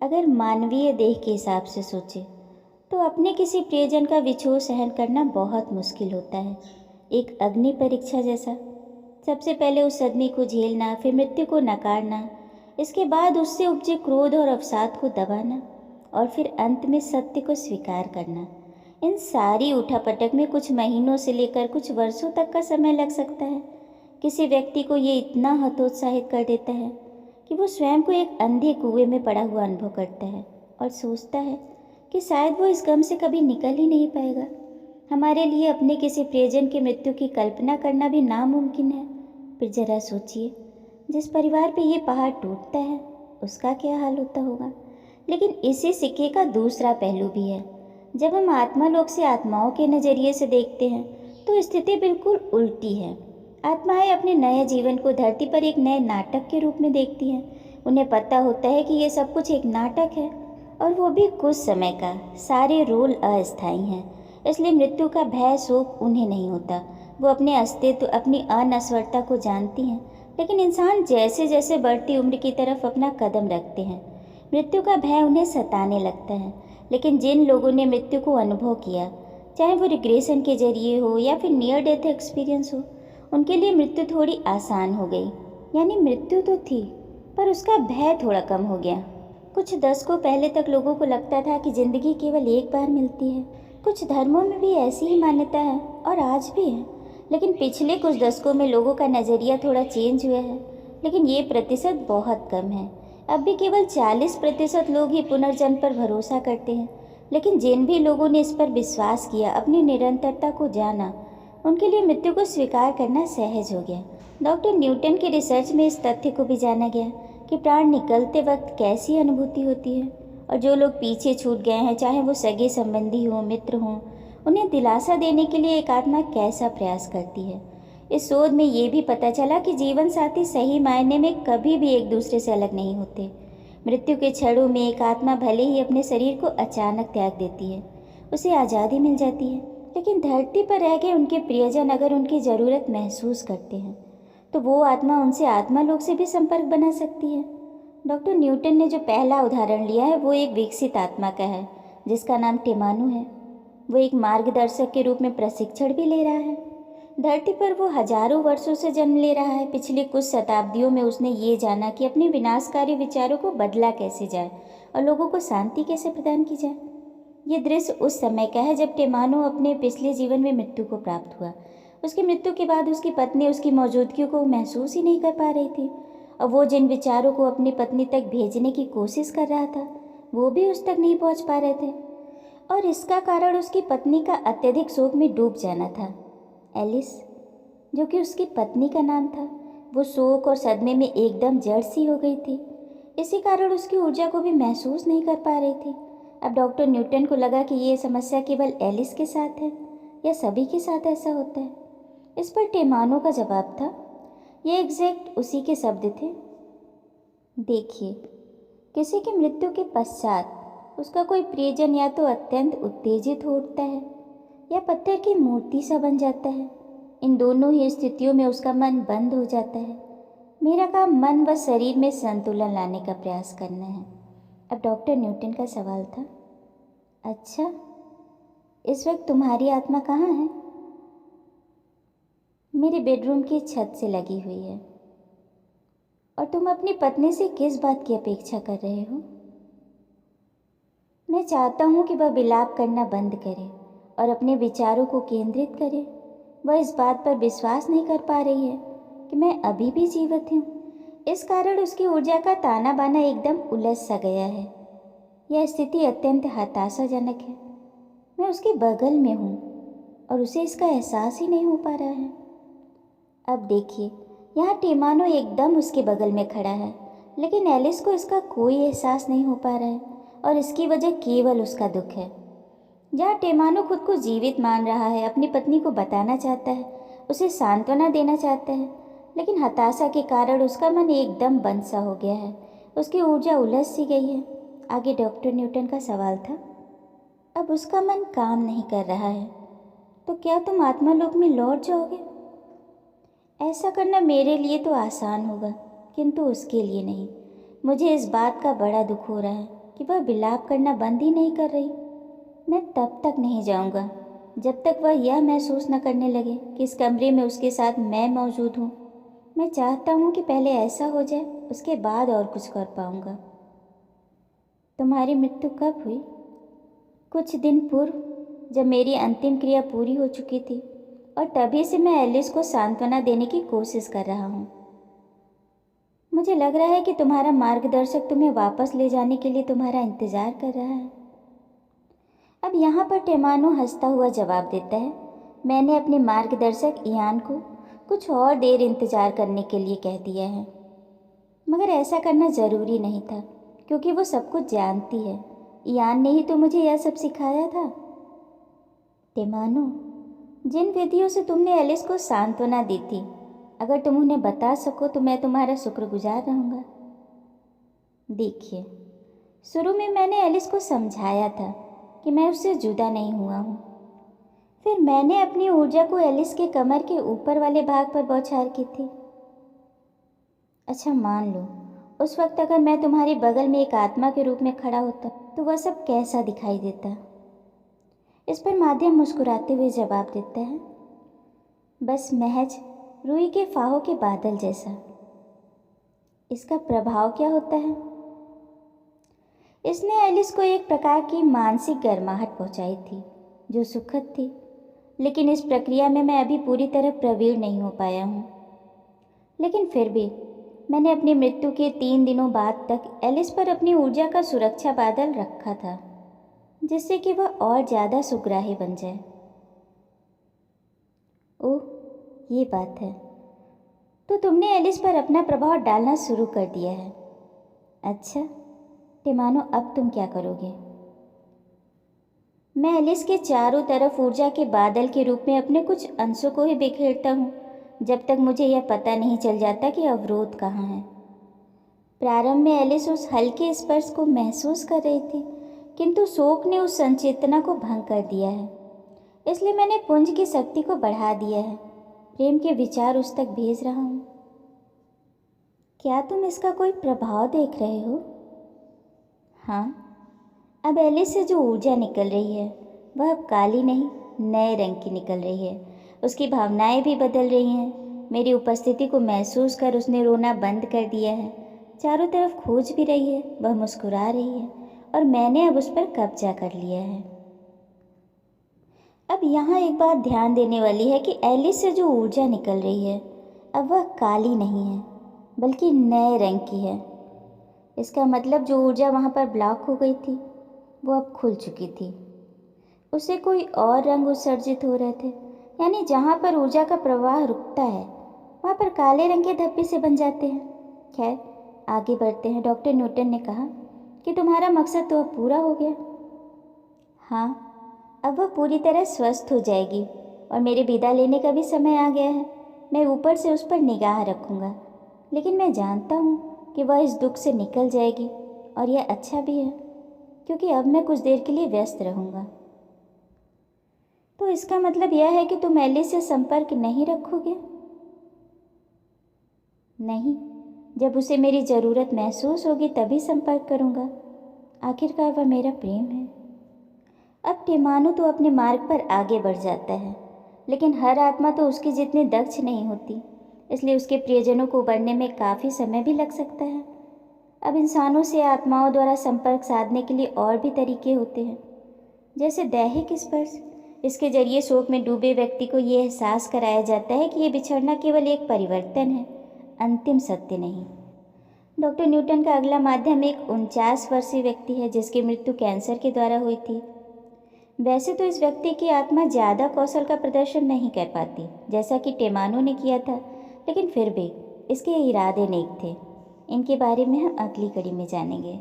अगर मानवीय देह के हिसाब से सोचे तो अपने किसी प्रियजन का विछोह सहन करना बहुत मुश्किल होता है, एक अग्नि परीक्षा जैसा। सबसे पहले उस सदमे को झेलना, फिर मृत्यु को नकारना, इसके बाद उससे उपजे क्रोध और अवसाद को दबाना, और फिर अंत में सत्य को स्वीकार करना। इन सारी उठापटक में कुछ महीनों से लेकर कुछ वर्षों तक का समय लग सकता है। किसी व्यक्ति को ये इतना हतोत्साहित कर देता है कि वो स्वयं को एक अंधे कुएं में पड़ा हुआ अनुभव करता है और सोचता है कि शायद वो इस गम से कभी निकल ही नहीं पाएगा। हमारे लिए अपने किसी प्रियजन की मृत्यु की कल्पना करना भी नामुमकिन है। फिर जरा सोचिए, जिस परिवार पे ये पहाड़ टूटता है उसका क्या हाल होता होगा। लेकिन इसी सिक्के का दूसरा पहलू भी है। जब हम आत्मा लोक से आत्माओं के नज़रिए से देखते हैं तो स्थिति बिल्कुल उल्टी है। आत्माएं अपने नए जीवन को धरती पर एक नए नाटक के रूप में देखती हैं। उन्हें पता होता है कि ये सब कुछ एक नाटक है और वो भी कुछ समय का। सारे रोल अस्थायी हैं, इसलिए मृत्यु का भय शोक उन्हें नहीं होता। वो अपने अस्तित्व, अपनी अनश्वरता को जानती हैं। लेकिन इंसान जैसे जैसे बढ़ती उम्र की तरफ अपना कदम रखते हैं, मृत्यु का भय उन्हें सताने लगता है। लेकिन जिन लोगों ने मृत्यु को अनुभव किया, चाहे वो रिग्रेशन के जरिए हो या फिर नियर डेथ एक्सपीरियंस हो, उनके लिए मृत्यु थोड़ी आसान हो गई। यानी मृत्यु तो थी, पर उसका भय थोड़ा कम हो गया। कुछ दशकों पहले तक लोगों को लगता था कि ज़िंदगी केवल एक बार मिलती है। कुछ धर्मों में भी ऐसी ही मान्यता है और आज भी है। लेकिन पिछले कुछ दशकों में लोगों का नज़रिया थोड़ा चेंज हुआ है। लेकिन ये प्रतिशत बहुत कम है। अब भी केवल 40% लोग ही पुनर्जन्म पर भरोसा करते हैं। लेकिन जिन भी लोगों ने इस पर विश्वास किया, अपनी निरंतरता को जाना, उनके लिए मृत्यु को स्वीकार करना सहज हो गया। डॉक्टर न्यूटन की रिसर्च में इस तथ्य को भी जाना गया कि प्राण निकलते वक्त कैसी अनुभूति होती है, और जो लोग पीछे छूट गए हैं, चाहे वो सगे संबंधी हों, मित्र हों, उन्हें दिलासा देने के लिए एक आत्मा कैसा प्रयास करती है। इस शोध में ये भी पता चला कि जीवन साथी सही मायने में कभी भी एक दूसरे से अलग नहीं होते। मृत्यु के क्षणों में एक आत्मा भले ही अपने शरीर को अचानक त्याग देती है, उसे आज़ादी मिल जाती है, लेकिन धरती पर रह के उनके प्रियजन अगर उनकी ज़रूरत महसूस करते हैं तो वो आत्मा उनसे आत्मा लोक से भी संपर्क बना सकती है। डॉक्टर न्यूटन ने जो पहला उदाहरण लिया है वो एक विकसित आत्मा का है जिसका नाम टेमानु है। वो एक मार्गदर्शक के रूप में प्रशिक्षण भी ले रहा है। धरती पर वो हजारों वर्षों से जन्म ले रहा है। पिछली कुछ शताब्दियों में उसने ये जाना कि अपने विनाशकारी विचारों को बदला कैसे जाए और लोगों को शांति कैसे प्रदान की जाए। ये दृश्य उस समय का है जब टेमानु अपने पिछले जीवन में मृत्यु को प्राप्त हुआ। उसकी मृत्यु के बाद उसकी पत्नी उसकी मौजूदगी को महसूस ही नहीं कर पा रही थी, और वो जिन विचारों को अपनी पत्नी तक भेजने की कोशिश कर रहा था वो भी उस तक नहीं पहुंच पा रहे थे, और इसका कारण उसकी पत्नी का अत्यधिक शोक में डूब जाना था। एलिस, जो कि उसकी पत्नी का नाम था, वो शोक और सदमे में एकदम जड़ सी हो गई थी। इसी कारण उसकी ऊर्जा को भी महसूस नहीं कर पा रही थी। अब डॉक्टर न्यूटन को लगा कि ये समस्या केवल एलिस के साथ है या सभी के साथ ऐसा होता है। इस पर टेमानो का जवाब था, ये एग्जैक्ट उसी के शब्द थे। देखिए, किसी की मृत्यु के पश्चात उसका कोई प्रियजन या तो अत्यंत उत्तेजित हो उठता है या पत्थर की मूर्ति सा बन जाता है। इन दोनों ही स्थितियों में उसका मन बंद हो जाता है। मेरा काम मन व शरीर में संतुलन लाने का प्रयास करना है। अब डॉक्टर न्यूटन का सवाल था, अच्छा, इस वक्त तुम्हारी आत्मा कहाँ है? मेरे बेडरूम की छत से लगी हुई है। और तुम अपनी पत्नी से किस बात की अपेक्षा कर रहे हो? मैं चाहता हूँ कि वह विलाप करना बंद करे और अपने विचारों को केंद्रित करे। वह इस बात पर विश्वास नहीं कर पा रही है कि मैं अभी भी जीवित हूँ। इस कारण उसकी ऊर्जा का ताना बाना एकदम उलझ सा गया है। यह स्थिति अत्यंत हताशाजनक है। मैं उसके बगल में हूँ और उसे इसका एहसास ही नहीं हो पा रहा है। अब देखिए, यहाँ टेमानो एकदम उसके बगल में खड़ा है, लेकिन एलिस को इसका कोई एहसास नहीं हो पा रहा है, और इसकी वजह केवल उसका दुख है। जहाँ टेमानो खुद को जीवित मान रहा है, अपनी पत्नी को बताना चाहता है, उसे सांत्वना देना चाहता है, लेकिन हताशा के कारण उसका मन एकदम बंद सा हो गया है। उसकी ऊर्जा उलझ सी गई है। आगे डॉक्टर न्यूटन का सवाल था, अब उसका मन काम नहीं कर रहा है, तो क्या तुम आत्मालोक में लौट जाओगे? ऐसा करना मेरे लिए तो आसान होगा, किंतु उसके लिए नहीं। मुझे इस बात का बड़ा दुख हो रहा है कि वह विलाप करना बंद ही नहीं कर रही। मैं तब तक नहीं जाऊंगा जब तक वह यह महसूस न करने लगे कि इस कमरे में उसके साथ मैं मौजूद हूँ। मैं चाहता हूँ कि पहले ऐसा हो जाए, उसके बाद और कुछ कर पाऊंगा। तुम्हारी मृत्यु कब हुई? कुछ दिन पूर्व, जब मेरी अंतिम क्रिया पूरी हो चुकी थी, और तभी से मैं एलिस को सांत्वना देने की कोशिश कर रहा हूँ। मुझे लग रहा है कि तुम्हारा मार्गदर्शक तुम्हें वापस ले जाने के लिए तुम्हारा इंतजार कर रहा है। अब यहाँ पर टेमानो हंसता हुआ जवाब देता है, मैंने अपने मार्गदर्शक इयान को कुछ और देर इंतजार करने के लिए कह दिया है, मगर ऐसा करना ज़रूरी नहीं था क्योंकि वो सब कुछ जानती है। इयान ने ही तो मुझे यह सब सिखाया था। टेमानो, जिन विधियों से तुमने एलिस को सांत्वना दी थी, अगर तुम उन्हें बता सको तो मैं तुम्हारा शुक्रगुजार रहूँगा। देखिए, शुरू में मैंने एलिस को समझाया था कि मैं उससे जुदा नहीं हुआ हूँ। फिर मैंने अपनी ऊर्जा को एलिस के कमर के ऊपर वाले भाग पर बौछार की थी। अच्छा, मान लो उस वक्त अगर मैं तुम्हारे बगल में एक आत्मा के रूप में खड़ा होता तो वह सब कैसा दिखाई देता? इस पर माध्यम मुस्कुराते हुए जवाब देता है, बस महज रुई के फाहों के बादल जैसा। इसका प्रभाव क्या होता है? इसने एलिस को एक प्रकार की मानसिक गर्माहट पहुंचाई थी जो सुखद थी, लेकिन इस प्रक्रिया में मैं अभी पूरी तरह प्रवीण नहीं हो पाया हूँ। लेकिन फिर भी मैंने अपनी मृत्यु के 3 दिनों बाद तक एलिस पर अपनी ऊर्जा का सुरक्षा बादल रखा था, जिससे कि वह और ज़्यादा सुग्राही बन जाए। ओह, ये बात है। तो तुमने एलिस पर अपना प्रभाव डालना शुरू कर दिया है। अच्छा टेमानो, अब तुम क्या करोगे? मैं एलिस के चारों तरफ ऊर्जा के बादल के रूप में अपने कुछ अंशों को ही बिखेरता हूँ जब तक मुझे यह पता नहीं चल जाता कि अवरोध कहाँ है। प्रारंभ में एलिस उस हल्के स्पर्श को महसूस कर रही थी, किंतु शोक ने उस संचेतना को भंग कर दिया है। इसलिए मैंने पुंज की शक्ति को बढ़ा दिया है, प्रेम के विचार उस तक भेज रहा हूँ। क्या तुम इसका कोई प्रभाव देख रहे हो? हाँ, अब एलिस से जो ऊर्जा निकल रही है वह अब काली नहीं, नए रंग की निकल रही है। उसकी भावनाएं भी बदल रही हैं। मेरी उपस्थिति को महसूस कर उसने रोना बंद कर दिया है, चारों तरफ खोज भी रही है, वह मुस्कुरा रही है और मैंने अब उस पर कब्जा कर लिया है। अब यहाँ एक बात ध्यान देने वाली है कि एलिस से जो ऊर्जा निकल रही है अब वह काली नहीं है बल्कि नए रंग की है। इसका मतलब जो ऊर्जा वहाँ पर ब्लॉक हो गई थी वो अब खुल चुकी थी। उससे कोई और रंग उत्सर्जित हो रहे थे, यानी जहाँ पर ऊर्जा का प्रवाह रुकता है वहाँ पर काले रंग के धब्बे से बन जाते हैं। खैर, आगे बढ़ते हैं। डॉक्टर न्यूटन ने कहा कि तुम्हारा मकसद तो अब पूरा हो गया। हाँ, अब वह पूरी तरह स्वस्थ हो जाएगी और मेरे विदा लेने का भी समय आ गया है। मैं ऊपर से उस पर निगाह रखूँगा, लेकिन मैं जानता हूँ कि वह इस दुख से निकल जाएगी और यह अच्छा भी है क्योंकि अब मैं कुछ देर के लिए व्यस्त रहूँगा। तो इसका मतलब यह है कि तुम एलिस से संपर्क नहीं रखोगे? नहीं, जब उसे मेरी ज़रूरत महसूस होगी तभी संपर्क करूँगा। आखिरकार वह मेरा प्रेम है। अब टेमानो तो अपने मार्ग पर आगे बढ़ जाता है, लेकिन हर आत्मा तो उसकी जितनी दक्ष नहीं होती, इसलिए उसके प्रियजनों को उबरने में काफ़ी समय भी लग सकता है। अब इंसानों से आत्माओं द्वारा संपर्क साधने के लिए और भी तरीके होते हैं, जैसे दैहिक स्पर्श। इसके जरिए शोक में डूबे व्यक्ति को ये एहसास कराया जाता है कि ये बिछड़ना केवल एक परिवर्तन है, अंतिम सत्य नहीं। डॉक्टर न्यूटन का अगला माध्यम एक 49 वर्षीय व्यक्ति है जिसकी मृत्यु कैंसर के द्वारा हुई थी। वैसे तो इस व्यक्ति की आत्मा ज़्यादा कौशल का प्रदर्शन नहीं कर पाती जैसा कि टेमानो ने किया था, लेकिन फिर भी इसके इरादे नेक थे। इनके बारे में हम अगली कड़ी में जानेंगे।